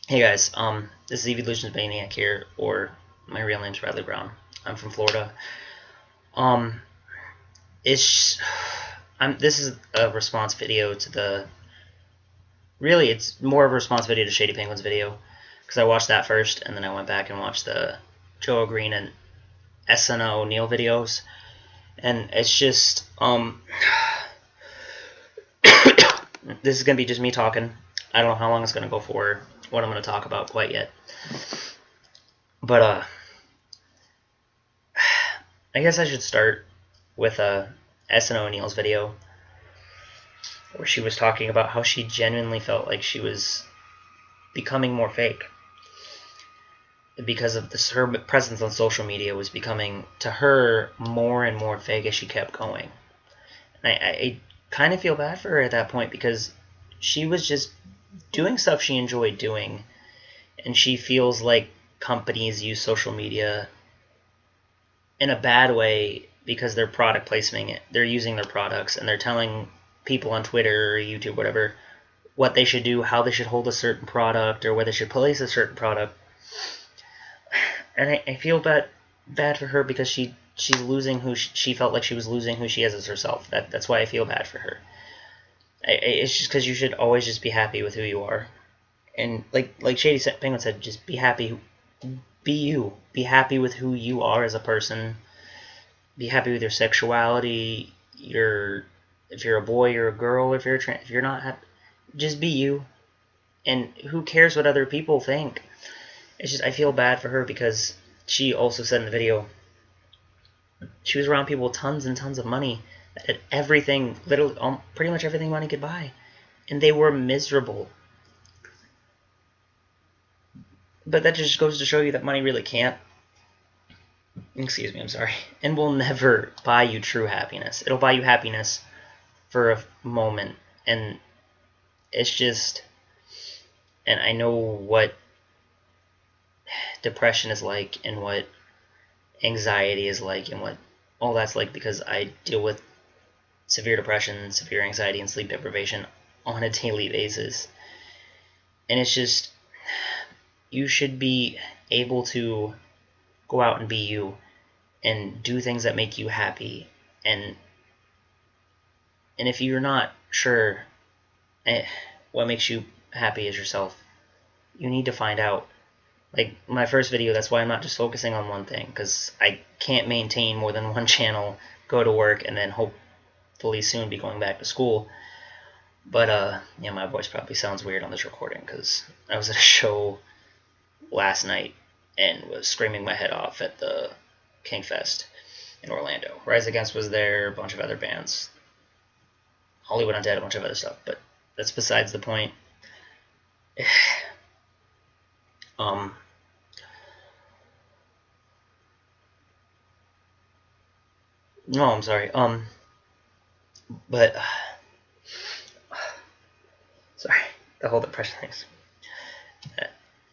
Hey guys, this is Evolutions Maniac here, or my real name's Bradley Brown. I'm from Florida. Um, it's this is a response video to it's more of a response video to Shady Penguin's video because I watched that first, and then I went back and watched the Joe Green and SNO O'Neill videos, and it's just this is gonna be just me talking. I don't know how long it's gonna go for, what I'm gonna talk about quite yet, but I guess I should start with SNO O'Neill's video where she was talking about how she genuinely felt like she was becoming more fake because of this. Her presence on social media was becoming, to her, more and more fake as she kept going. And I kind of feel bad for her at that point because she was just doing stuff she enjoyed doing, and she feels like companies use social media in a bad way because they're product placing it. They're using their products and they're telling people on Twitter or YouTube, whatever, what they should do, how they should hold a certain product, or where they should place a certain product. And I feel bad for her because she's losing who she felt like she was losing who she is as herself. That's why I feel bad for her. It's just because you should always just be happy with who you are, and like Shady Penguin said, just be happy, be you, be happy with who you are as a person. Be happy with your sexuality, if you're a boy or a girl, if you're not happy, just be you. And who cares what other people think? It's just, I feel bad for her because she also said in the video she was around people with tons and tons of money that had everything, literally pretty much everything money could buy, and they were miserable. But that just goes to show you that money really can't, excuse me, I'm sorry, and will never buy you true happiness. It'll buy you happiness for a moment, and it's just, and I know what depression is like and what anxiety is like and what all that's like because I deal with severe depression, severe anxiety, and sleep deprivation on a daily basis. And it's just, you should be able to go out and be you and do things that make you happy. And if you're not sure what makes you happy as yourself, you need to find out. Like my first video, that's why I'm not just focusing on one thing, because I can't maintain more than one channel, go to work, and then hopefully soon be going back to school. But yeah, my voice probably sounds weird on this recording because I was at a show last night and was screaming my head off at the King Fest in Orlando. Rise Against was there, a bunch of other bands, Hollywood Undead, a bunch of other stuff, but that's besides the point. No, I'm sorry. But sorry, the whole depression thing.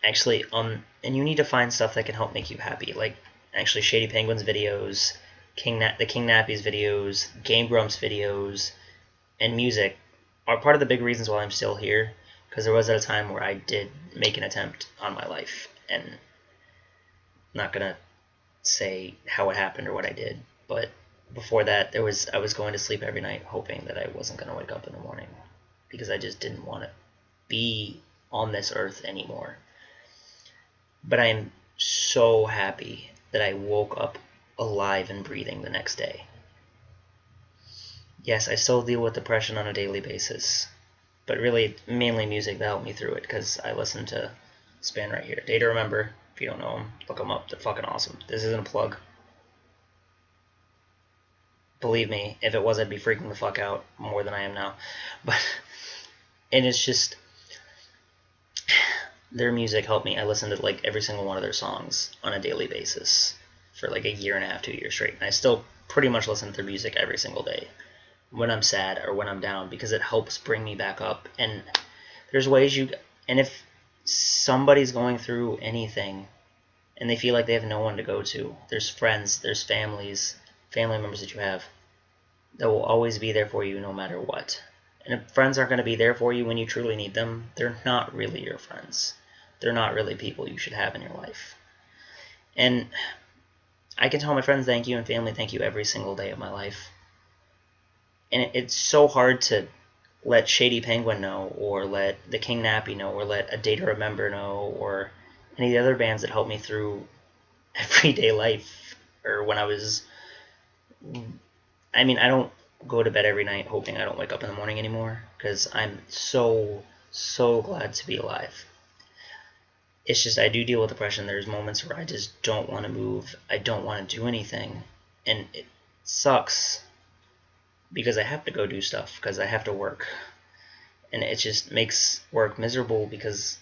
Actually, and you need to find stuff that can help make you happy. Like actually, Shady Penguin's videos, the King Nappy's videos, Game Grumps videos, and music are part of the big reasons why I'm still here. Because there was at a time where I did make an attempt on my life, and I'm not gonna say how it happened or what I did, but before that, I was going to sleep every night hoping that I wasn't gonna wake up in the morning because I just didn't want to be on this earth anymore. But I am so happy that I woke up alive and breathing the next day. Yes, I still deal with depression on a daily basis, but really mainly music that helped me through it because I listen to this band right here, Day to Remember. If you don't know them, look them up. They're fucking awesome. This isn't a plug. Believe me, if it was, I'd be freaking the fuck out more than I am now. But, and it's just, their music helped me. I listened to like every single one of their songs on a daily basis for like a year and a half, 2 years straight. And I still pretty much listen to their music every single day when I'm sad or when I'm down because it helps bring me back up. And there's ways and if somebody's going through anything and they feel like they have no one to go to, there's friends, there's family members that you have that will always be there for you no matter what. And if friends aren't going to be there for you when you truly need them, they're not really your friends. they're not really people you should have in your life. And I can tell my friends thank you and family thank you every single day of my life. And it's so hard to let Shady Penguin know, or let the King Nappy know, or let A Day to Remember know, or any of the other bands that helped me through everyday life, or when I was... I mean, I don't go to bed every night hoping I don't wake up in the morning anymore, because I'm so glad to be alive. It's just I do deal with depression. There's moments where I just don't want to move. I don't want to do anything. And it sucks because I have to go do stuff, because I have to work. And it just makes work miserable because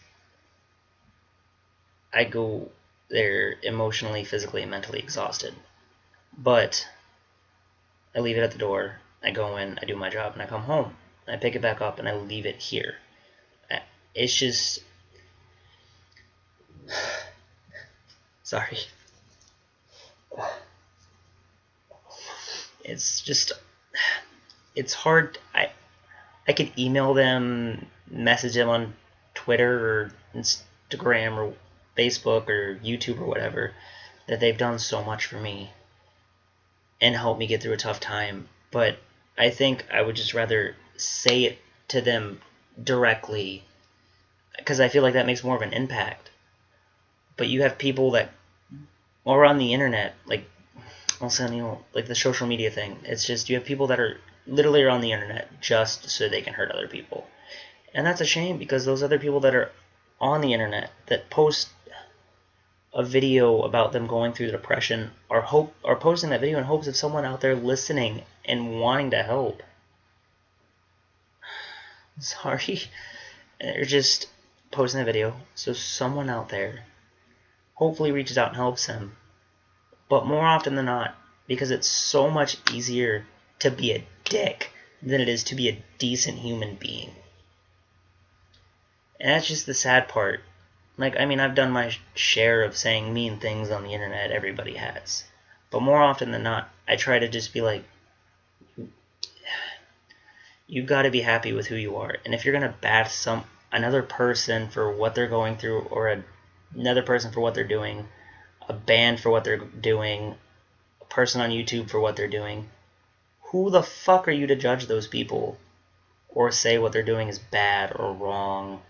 I go there emotionally, physically, and mentally exhausted. But I leave it at the door. I go in, I do my job, and I come home. I pick it back up, and I leave it here. It's just... Sorry. It's just... It's hard. I could email them, message them on Twitter or Instagram or Facebook or YouTube or whatever, that they've done so much for me and helped me get through a tough time. But I think I would just rather say it to them directly, because I feel like that makes more of an impact. But you have people that are on the internet, like, also, like the social media thing. It's just, you have people that are literally on the internet just so they can hurt other people. And that's a shame, because those other people that are on the internet that post a video about them going through depression are posting that video in hopes of someone out there listening and wanting to help. Sorry. They're just posting a video so someone out there hopefully reaches out and helps them. But more often than not, because it's so much easier to be a dick than it is to be a decent human being. And that's just the sad part. Like, I mean, I've done my share of saying mean things on the internet, everybody has. But more often than not, I try to just be like, you gotta be happy with who you are. And if you're gonna bash another person for what they're going through, or another person for what they're doing, a band for what they're doing, a person on YouTube for what they're doing, who the fuck are you to judge those people or say what they're doing is bad or wrong?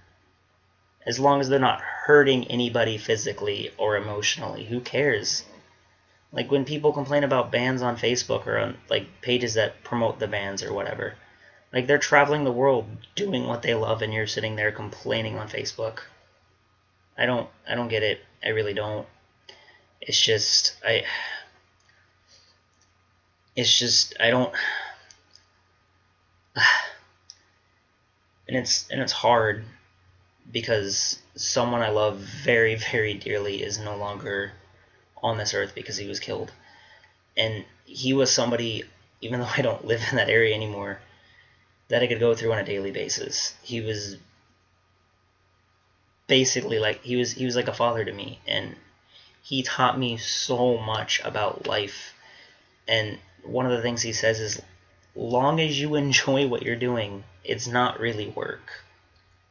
As long as they're not hurting anybody physically or emotionally, who cares? Like, when people complain about bands on Facebook or on, like, pages that promote the bands or whatever, like, they're traveling the world doing what they love, and you're sitting there complaining on Facebook. I don't get it. I really don't. It's just, I don't, and it's hard, because someone I love very, very dearly is no longer on this earth because he was killed. And he was somebody, even though I don't live in that area anymore, that I could go through on a daily basis. He was basically like, he was like a father to me, and he taught me so much about life. And one of the things he says is, long as you enjoy what you're doing, it's not really work.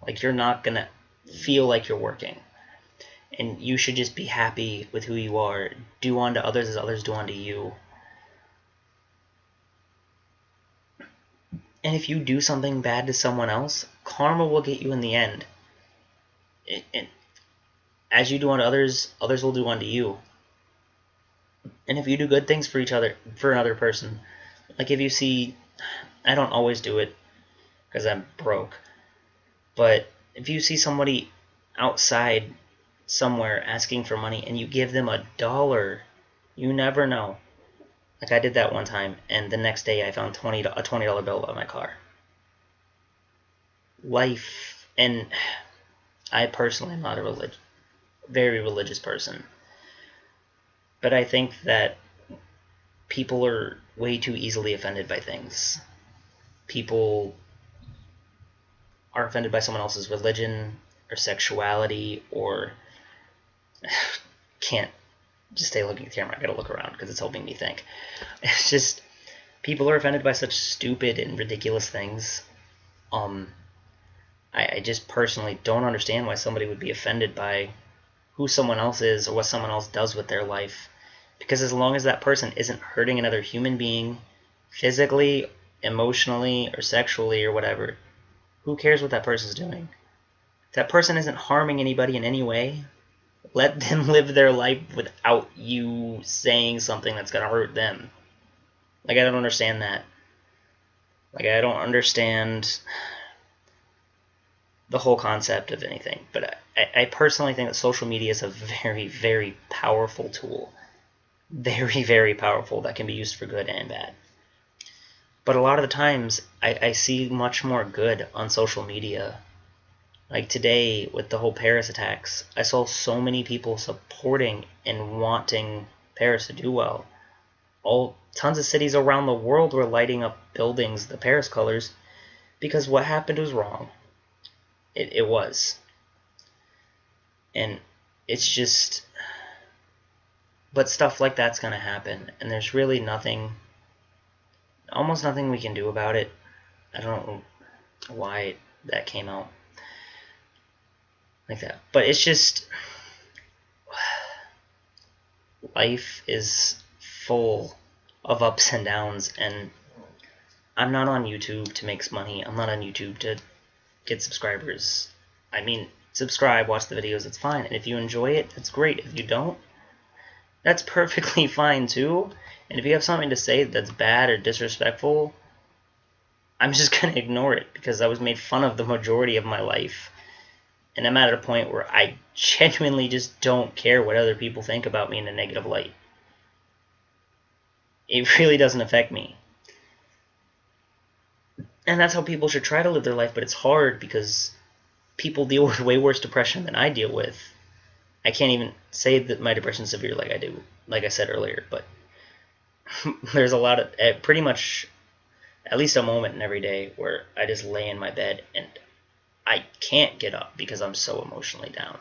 Like, you're not gonna feel like you're working. And you should just be happy with who you are. Do unto others as others do unto you. And if you do something bad to someone else, karma will get you in the end. And as you do unto others, others will do unto you. And if you do good things for each other, for another person, like if you see, I don't always do it because I'm broke, but if you see somebody outside somewhere asking for money and you give them $1, you never know. Like, I did that one time, and the next day I found a $20 bill on my car. Life, and I personally am not a very religious person, but I think that people are way too easily offended by things. People are offended by someone else's religion or sexuality, or can't just stay looking at the camera. I gotta look around because it's helping me think. It's just, people are offended by such stupid and ridiculous things. I just personally don't understand why somebody would be offended by who someone else is or what someone else does with their life. Because as long as that person isn't hurting another human being physically, emotionally, or sexually or whatever, who cares what that person's doing? If that person isn't harming anybody in any way, let them live their life without you saying something that's going to hurt them. Like, I don't understand that. Like, I don't understand the whole concept of anything. But I personally think that social media is a very, very powerful tool. Very, very powerful that can be used for good and bad. But a lot of the times, I see much more good on social media. Like today, with the whole Paris attacks, I saw so many people supporting and wanting Paris to do well. Tons of cities around the world were lighting up buildings, the Paris colors, because what happened was wrong. It was. And it's just... But stuff like that's going to happen, and there's really almost nothing we can do about it. I don't know why that came out like that. But it's just... Life is full of ups and downs, and I'm not on YouTube to make money. I'm not on YouTube to get subscribers. I mean, subscribe, watch the videos, it's fine. And if you enjoy it, that's great. If you don't, that's perfectly fine too. And if you have something to say that's bad or disrespectful, I'm just going to ignore it because I was made fun of the majority of my life. And I'm at a point where I genuinely just don't care what other people think about me in a negative light. It really doesn't affect me. And that's how people should try to live their life, but it's hard because people deal with way worse depression than I deal with. I can't even say that my depression's severe like I do, like I said earlier, but there's a lot of, pretty much at least a moment in every day where I just lay in my bed and I can't get up because I'm so emotionally down.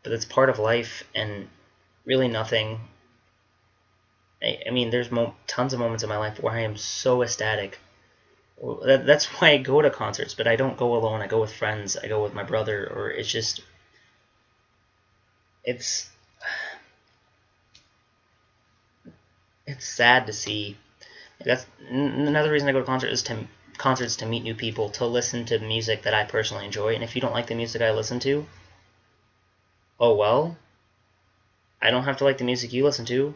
But it's part of life, and really nothing... I mean, there's tons of moments in my life where I am so ecstatic. That's why I go to concerts, but I don't go alone. I go with friends. I go with my brother, or it's just... It's sad to see. That's another reason I go to concerts to meet new people, to listen to music that I personally enjoy. And if you don't like the music I listen to, oh well. I don't have to like the music you listen to,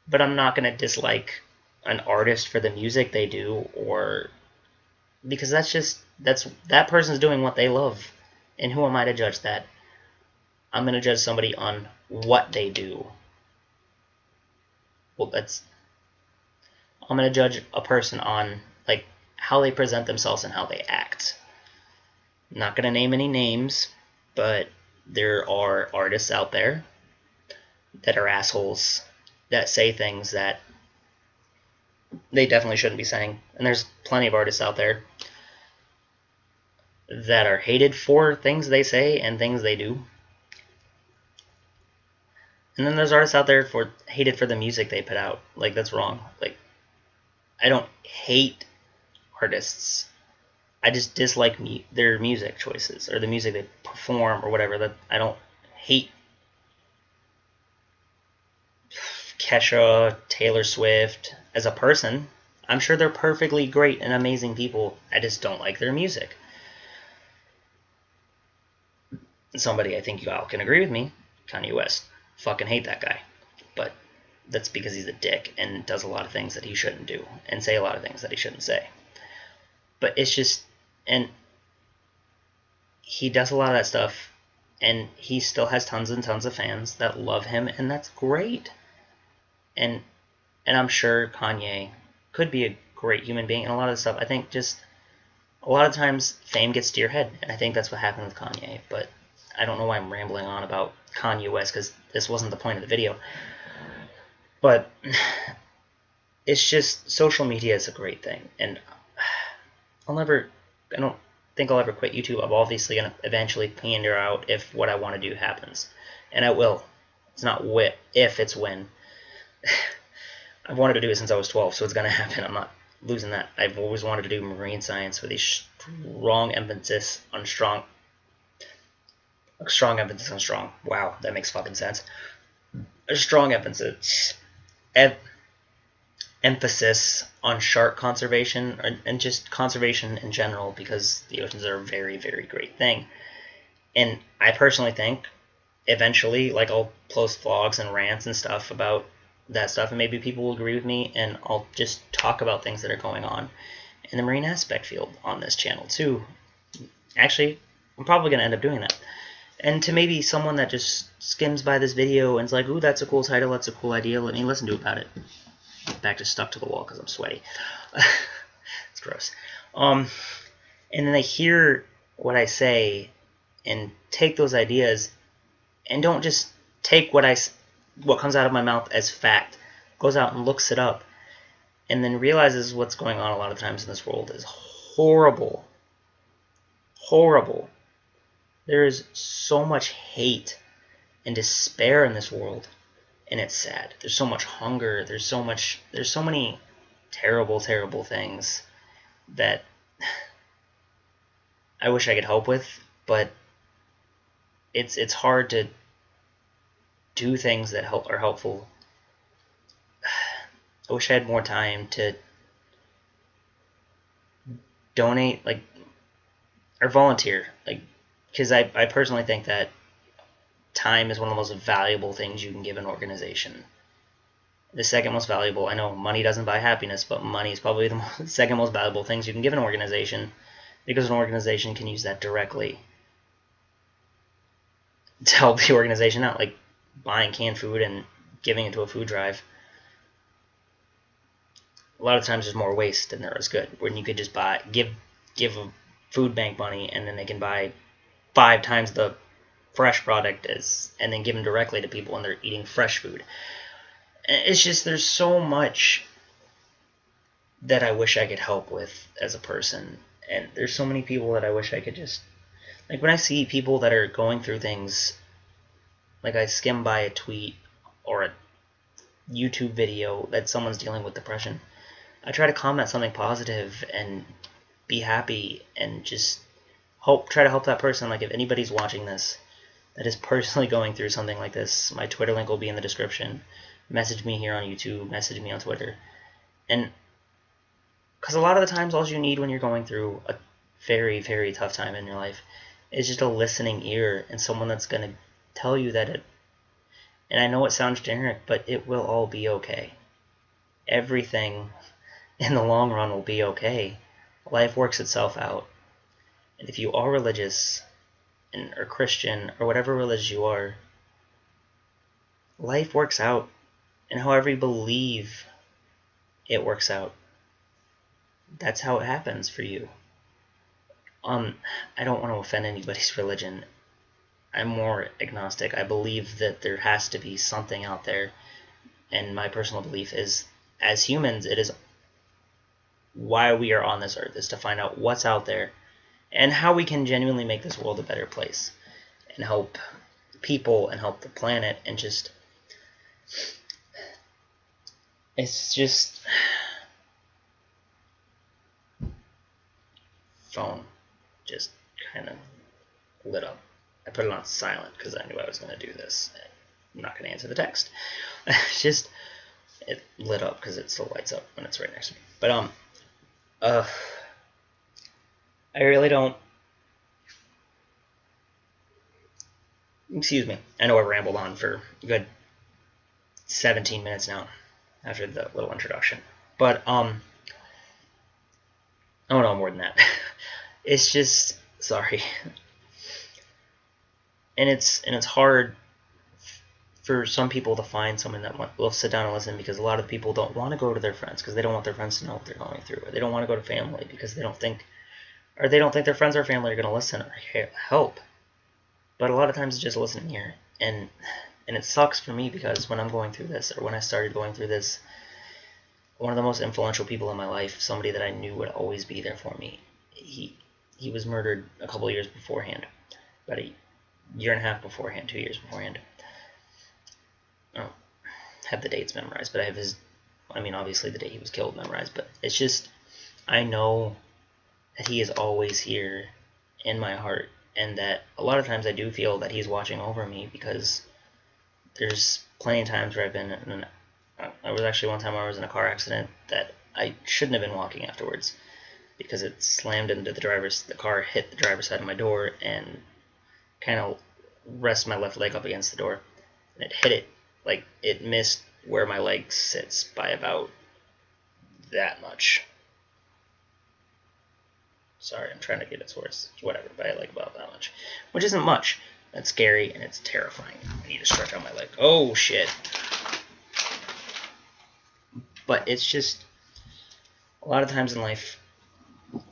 but I'm not going to dislike an artist for the music they do, or because that person's doing what they love, and who am I to judge that? I'm going to judge somebody on what they do. Well, I'm going to judge a person on like how they present themselves and how they act. I'm not going to name any names, but there are artists out there that are assholes that say things that they definitely shouldn't be saying. And there's plenty of artists out there that are hated for things they say and things they do. And then there's artists out there hated for the music they put out. Like, that's wrong. Like, I don't hate artists. I just dislike their music choices or the music they perform or whatever. That I don't hate Kesha, Taylor Swift as a person. I'm sure they're perfectly great and amazing people. I just don't like their music. Somebody, I think you all can agree with me, Kanye West. Fucking hate that guy. But that's because he's a dick and does a lot of things that he shouldn't do and say a lot of things that he shouldn't say. But it's just, and he does a lot of that stuff, and he still has tons and tons of fans that love him, and that's great. And I'm sure Kanye could be a great human being, and a lot of the stuff, I think just a lot of times fame gets to your head, and I think that's what happened with Kanye. But I don't know why I'm rambling on about Kanye West, because this wasn't the point of the video. But it's just, social media is a great thing, and I don't think I'll ever quit YouTube. I'm obviously going to eventually pander out if what I want to do happens. And I will. It's not if, it's when. I've wanted to do it since I was 12, so it's going to happen. I'm not losing that. I've always wanted to do marine science for these strong emphasis on strong. A strong emphasis on strong. Wow, that makes fucking sense. A strong emphasis on shark conservation and just conservation in general, because the oceans are a very, very great thing. And I personally think eventually, like, I'll post vlogs and rants and stuff about that stuff, and maybe people will agree with me, and I'll just talk about things that are going on in the marine aspect field on this channel too. Actually, I'm probably going to end up doing that. And to maybe someone that just skims by this video and is like, ooh, that's a cool title, that's a cool idea, let me listen to about it. Back just stuck to the wall because I'm sweaty. It's gross. And then they hear what I say and take those ideas and don't just take what comes out of my mouth as fact. Goes out and looks it up and then realizes what's going on a lot of times in this world is horrible. Horrible. There is so much hate and despair in this world, and it's sad. There's so much hunger. There's so many terrible, terrible things that I wish I could help with, but it's hard to do things that are helpful. I wish I had more time to donate, or volunteer, because I personally think that time is one of the most valuable things you can give an organization. The second most valuable, I know money doesn't buy happiness, but money is probably the second most valuable things you can give an organization, because an organization can use that directly to help the organization out, like buying canned food and giving it to a food drive. A lot of times there's more waste than there is good, when you could just give a food bank money, and then they can buy 5 times the fresh product and then give them directly to people, and they're eating fresh food. It's just, there's so much that I wish I could help with as a person, and there's so many people that I wish I could just, like, when I see people that are going through things, like I skim by a tweet or a YouTube video that someone's dealing with depression, I try to comment something positive and be happy and just try to help that person. Like, if anybody's watching this that is personally going through something like this, my Twitter link will be in the description. Message me here on YouTube, message me on Twitter. And because a lot of the times all you need when you're going through a very, very tough time in your life is just a listening ear and someone that's going to tell you that and I know it sounds generic, but it will all be okay. Everything in the long run will be okay. Life works itself out. And if you are religious or Christian or whatever religion you are, life works out. And however you believe it works out, that's how it happens for you. I don't want to offend anybody's religion. I'm more agnostic. I believe that there has to be something out there. And my personal belief is, as humans, it is why we are on this earth, is to find out what's out there and how we can genuinely make this world a better place and help people and help the planet. And just, it's just, phone just kind of lit up. I put it on silent because I knew I was going to do this. I'm not going to answer the text. It's just, it lit up because it still lights up when it's right next to me. But I really don't. Excuse me. I know I rambled on for a good 17 minutes now after the little introduction. But oh no, more than that. It's just, sorry. And it's hard for some people to find someone that will sit down and listen, because a lot of people don't want to go to their friends because they don't want their friends to know what they're going through. Or they don't want to go to family because they don't think their friends or family are going to listen or help. But a lot of times it's just listening here. And it sucks for me, because when I'm going through this, or when I started going through this, one of the most influential people in my life, somebody that I knew would always be there for me, he was murdered a couple of years beforehand. About a year and a half beforehand, 2 years beforehand. I don't have the dates memorized, but I have obviously the day he was killed memorized, but it's just, I know that he is always here in my heart, and that a lot of times I do feel that he's watching over me, because there's plenty of times where I've been in I was actually one time I was in a car accident that I shouldn't have been walking afterwards, because it slammed into the car hit the driver's side of my door and kind of rested my left leg up against the door, and it hit it, like, it missed where my leg sits by about that much. Sorry, I'm trying to get it towards whatever, but I like about that much, which isn't much. That's scary and it's terrifying. I need to stretch out my leg. Oh shit! But it's just a lot of times in life.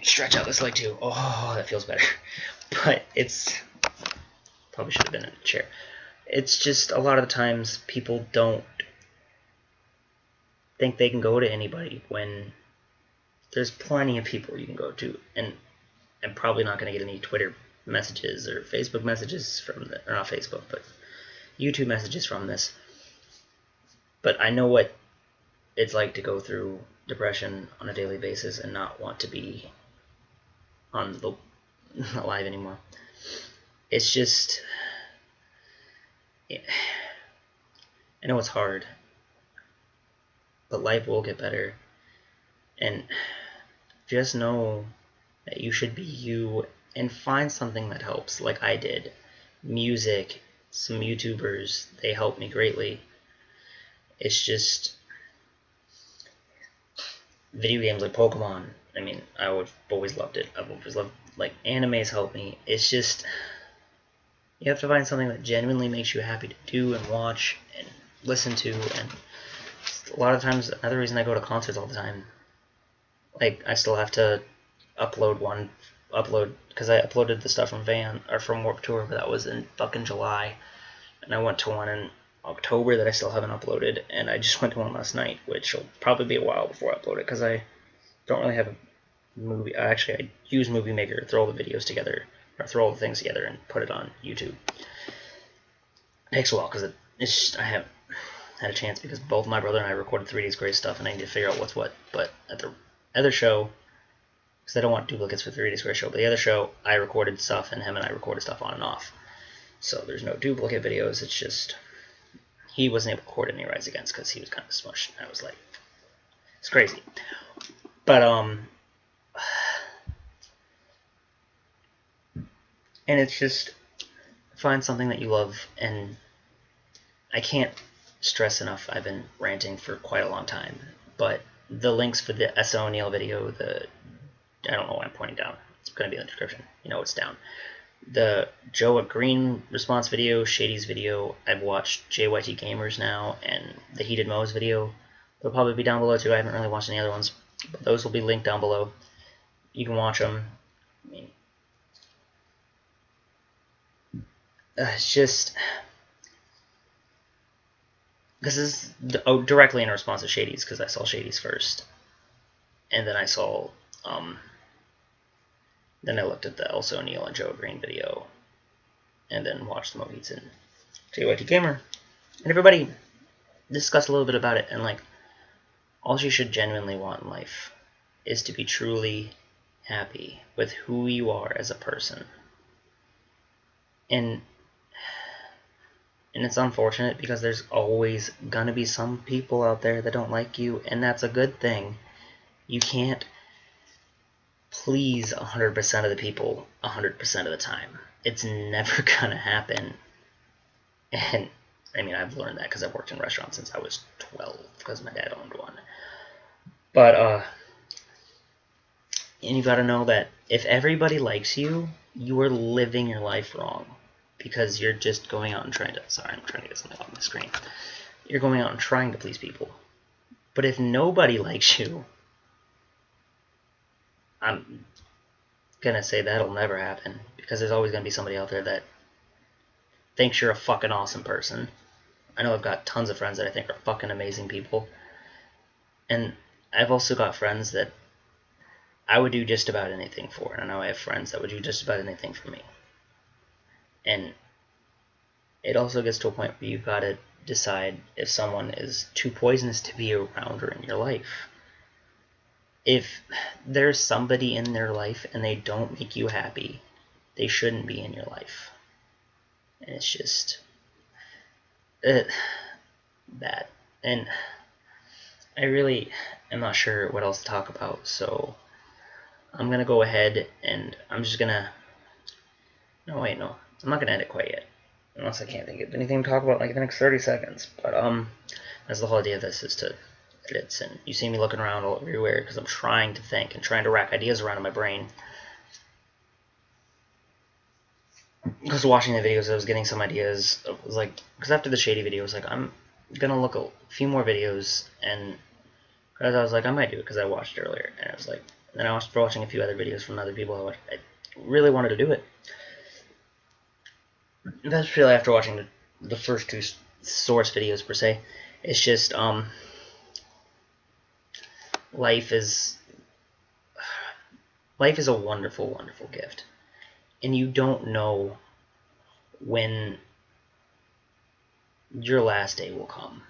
Stretch out this leg too. Oh, that feels better. But it's probably should have been in a chair. It's just a lot of the times people don't think they can go to anybody when there's plenty of people you can go to, and I'm probably not going to get any Twitter messages or Facebook messages from the, or not Facebook, but YouTube messages from this. But I know what it's like to go through depression on a daily basis and not want to be on the alive anymore. It's just, I know it's hard, but life will get better, and just know that you should be you and find something that helps, like I did. Music, some YouTubers, they helped me greatly. It's just video games like Pokemon. I mean, I've always loved it. I've always loved, like, animes help me. It's just, you have to find something that genuinely makes you happy to do and watch and listen to. And a lot of times, another reason I go to concerts all the time, like, I still have to upload, because I uploaded the stuff from Warped Tour, but that was in fucking July, and I went to one in October that I still haven't uploaded, and I just went to one last night, which will probably be a while before I upload it, because I don't really have a movie. Actually, I use Movie Maker to throw all the videos together, or throw all the things together and put it on YouTube. It takes a while, because it's just, I haven't had a chance, because both my brother and I recorded 3 Days Grace stuff, and I need to figure out what's what. But at the other show, because I don't want duplicates for 3 Days Grace show, but the other show, I recorded stuff, and him and I recorded stuff on and off. So there's no duplicate videos. It's just, he wasn't able to record any Rise Against because he was kind of smushed. And I was like, it's crazy. But, and it's just, find something that you love, and I can't stress enough, I've been ranting for quite a long time, but the links for the S.O. O'Neill video, I don't know why I'm pointing down, it's going to be in the description, you know it's down. The Joe at Green response video, Shady's video, I've watched JYT Gamers now, and the Heated Mo's video, they'll probably be down below too. I haven't really watched any other ones, but those will be linked down below. You can watch them. I mean, it's just, this is directly in response to Shady's, because I saw Shady's first, and then I saw, then I looked at the Also O'Neill and Joe Green video, and then watched the Moheats and JYT Gamer, and everybody discussed a little bit about it, and like, all you should genuinely want in life is to be truly happy with who you are as a person. And it's unfortunate, because there's always gonna be some people out there that don't like you, and that's a good thing. You can't please 100% of the people 100% of the time. It's never gonna happen. And I mean, I've learned that because I've worked in restaurants since I was 12, because my dad owned one. But and you gotta know that if everybody likes you, you are living your life wrong, because you're just going out and trying to, sorry, I'm trying to get something off my screen. You're going out and trying to please people. But if nobody likes you, I'm gonna say that'll never happen, because there's always gonna be somebody out there that thinks you're a fucking awesome person. I know I've got tons of friends that I think are fucking amazing people. And I've also got friends that I would do just about anything for. And I know I have friends that would do just about anything for me. And it also gets to a point where you've got to decide if someone is too poisonous to be around or in your life. if there's somebody in their life and they don't make you happy, they shouldn't be in your life. And it's just bad. And I really am not sure what else to talk about, so I'm gonna go ahead and I'm just gonna. No, wait, no, I'm not gonna end it quite yet, unless I can't think of anything to talk about like the next 30 seconds. But that's the whole idea of this, is to edit. And you see me looking around all everywhere because I'm trying to think and trying to rack ideas around in my brain. Because watching the videos, I was getting some ideas. It was like, because after the Shady video, I was like, I'm gonna look a few more videos, and because I was like, I might do it because I watched it earlier, and I was like, and then I was watching a few other videos from other people. I really wanted to do it. That's really after watching the first two source videos per se. It's just life is a wonderful, wonderful gift, and you don't know when your last day will come.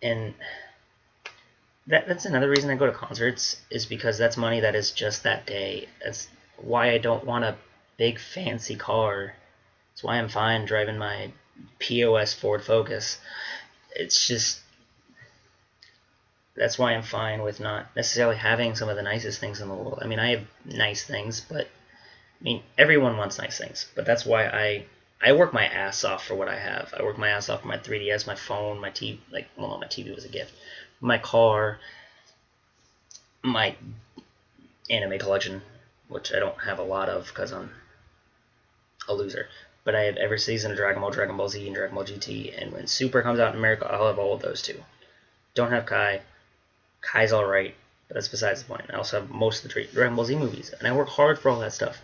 And that's another reason I go to concerts, is because that's money that is just that day. That's why I don't want a big fancy car. That's why I'm fine driving my POS Ford Focus. It's just, that's why I'm fine with not necessarily having some of the nicest things in the world. I mean, I have nice things, but I mean, everyone wants nice things. But that's why I work my ass off for what I have. I work my ass off for my 3DS, my phone, my TV. Like, well, no, my TV was a gift. My car, my anime collection, which I don't have a lot of because I'm a loser. But I have every season of Dragon Ball, Dragon Ball Z, and Dragon Ball GT. And when Super comes out in America, I'll have all of those too. Don't have Kai. Kai's alright, but that's besides the point. I also have most of the Dragon Ball Z movies, and I work hard for all that stuff.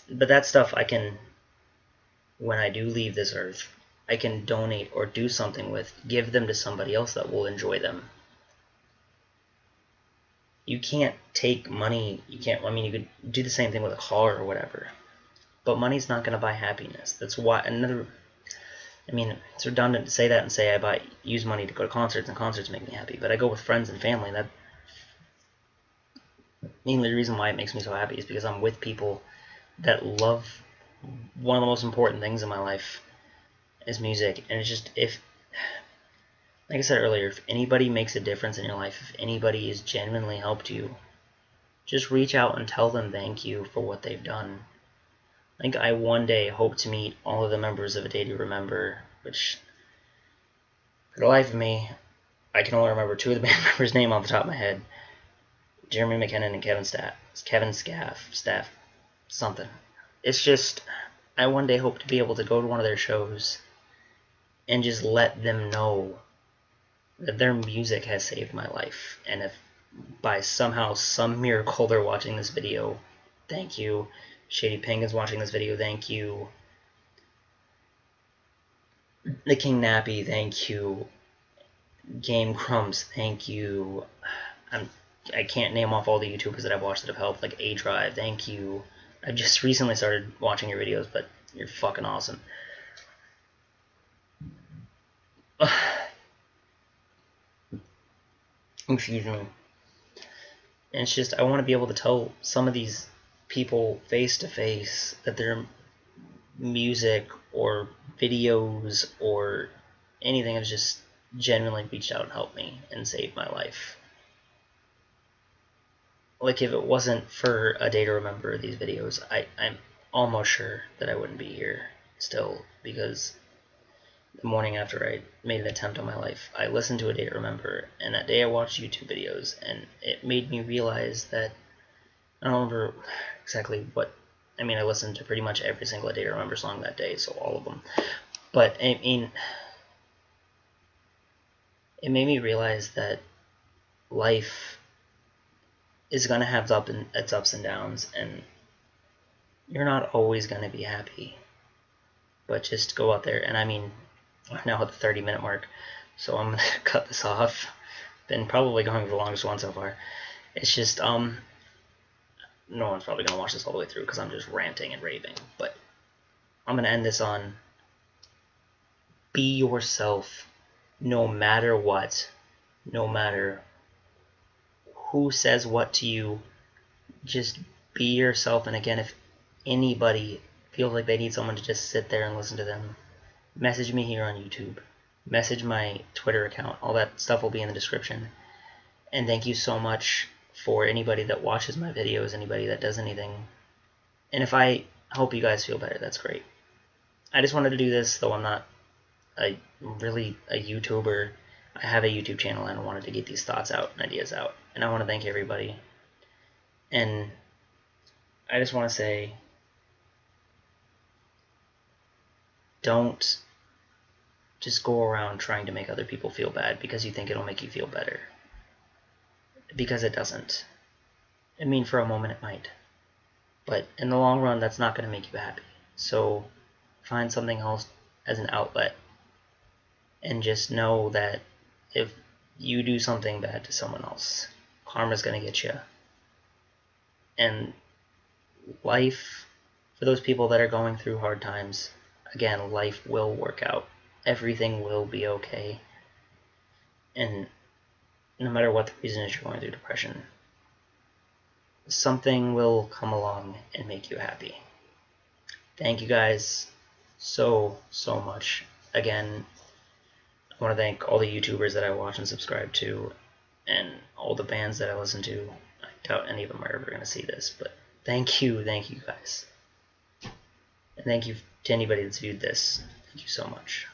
But that stuff I can, when I do leave this earth, I can donate or do something with, give them to somebody else that will enjoy them. You can't take money, you could do the same thing with a car or whatever, but money's not going to buy happiness. That's why it's redundant to say that and say use money to go to concerts, and concerts make me happy, but I go with friends and family. That mainly the reason why it makes me so happy is because I'm with people that love one of the most important things in my life is music. And it's just, like I said earlier, if anybody makes a difference in your life, if anybody has genuinely helped you, just reach out and tell them thank you for what they've done. I think I one day hope to meet all of the members of A Day to Remember, which, for the life of me, I can only remember two of the band members' names off the top of my head. Jeremy McKinnon and Kevin Staff, something. It's just, I one day hope to be able to go to one of their shows and just let them know that their music has saved my life. And if by somehow, some miracle, they're watching this video, thank you. Shady Ping is watching this video, thank you. The King Nappy, thank you. Game Crumbs, thank you. I can't name off all the YouTubers that I've watched that have helped, like A-Drive, thank you. I just recently started watching your videos, but you're fucking awesome. Excuse me. And it's just, I want to be able to tell some of these people face to face that their music or videos or anything has just genuinely reached out and helped me and saved my life. Like, if it wasn't for A Day to Remember these videos, I'm almost sure that I wouldn't be here still, because the morning after I made an attempt on my life, I listened to A Day to Remember, and that day I watched YouTube videos, and it made me realize that, I don't remember exactly what, I listened to pretty much every single A Day to Remember song that day, so all of them, but, it made me realize that life is going to have its ups and downs, and you're not always going to be happy, but just go out there. And I'm now at the 30-minute mark, so I'm going to cut this off. Been probably going for the longest one so far. It's just, no one's probably going to watch this all the way through because I'm just ranting and raving, but I'm going to end this on, be yourself no matter what, no matter who says what to you. Just be yourself. And again, if anybody feels like they need someone to just sit there and listen to them, message me here on YouTube. Message my Twitter account. All that stuff will be in the description. And thank you so much for anybody that watches my videos, anybody that does anything. And if I help you guys feel better, that's great. I just wanted to do this, though I'm not really a YouTuber. I have a YouTube channel and I wanted to get these thoughts out and ideas out. And I want to thank everybody. And I just want to say, don't just go around trying to make other people feel bad because you think it'll make you feel better. Because it doesn't. I mean, for a moment it might. But in the long run, that's not going to make you happy. So find something else as an outlet. And just know that if you do something bad to someone else, karma's going to get you. And life, for those people that are going through hard times, again, life will work out. Everything will be okay. And no matter what the reason is you're going through depression, something will come along and make you happy. Thank you guys so much. Again, I want to thank all the YouTubers that I watch and subscribe to, and all the bands that I listen to. I doubt any of them are ever going to see this, but thank you guys. And thank you to anybody that's viewed this. Thank you so much.